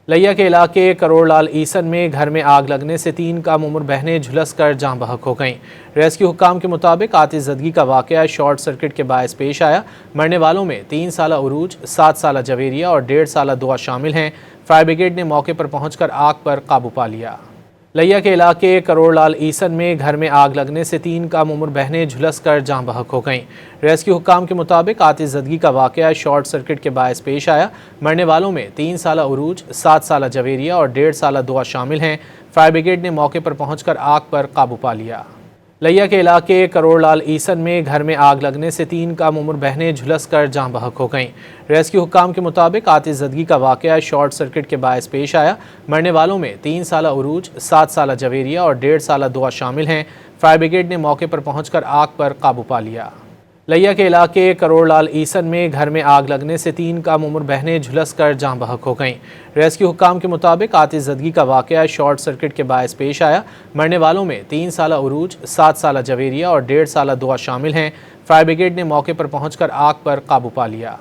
لیا کے علاقے کروڑ لال ایسن میں گھر میں آگ لگنے سے 3 کم عمر بہنیں جھلس کر جاں بحق ہو گئیں۔ ریسکیو حکام کے مطابق آتش زدگی کا واقعہ شارٹ سرکٹ کے باعث پیش آیا۔ مرنے والوں میں 3 سالہ عروج، 7 سالہ جویریہ اور 1.5 سالہ دعا شامل ہیں۔ فائر بریگیڈ نے موقع پر پہنچ کر آگ پر قابو پا لیا۔ لیا کے علاقے کروڑ لال ایسن میں گھر میں آگ لگنے سے 3 کم عمر بہنیں جھلس کر جاں بحق ہو گئیں۔ ریسکیو حکام کے مطابق آتش زدگی کا واقعہ شارٹ سرکٹ کے باعث پیش آیا۔ مرنے والوں میں 3 سالہ عروج، 7 سالہ جویریہ اور 1.5 سالہ دعا شامل ہیں۔ فائر بریگیڈ نے موقع پر پہنچ کر آگ پر قابو پا لیا۔ لیا کے علاقے کروڑ لال ایسن میں گھر میں آگ لگنے سے 3 کم عمر بہنیں جھلس کر جاں بحق ہو گئیں۔ ریسکیو حکام کے مطابق آتش زدگی کا واقعہ شارٹ سرکٹ کے باعث پیش آیا۔ مرنے والوں میں 3 سالہ عروج، 7 سالہ جویریہ اور 1.5 سالہ دعا شامل ہیں۔ فائر بریگیڈ نے موقع پر پہنچ کر آگ پر قابو پا لیا۔ لیا کے علاقے کروڑ لال ایسن میں گھر میں آگ لگنے سے 3 کم عمر بہنیں جھلس کر جاں بحق ہو گئیں۔ ریسکیو حکام کے مطابق آتش زدگی کا واقعہ شارٹ سرکٹ کے باعث پیش آیا۔ مرنے والوں میں 3 سالہ عروج، 7 سالہ جویریہ اور 1.5 سالہ دعا شامل ہیں۔ فائر بریگیڈ نے موقع پر پہنچ کر آگ پر قابو پا لیا۔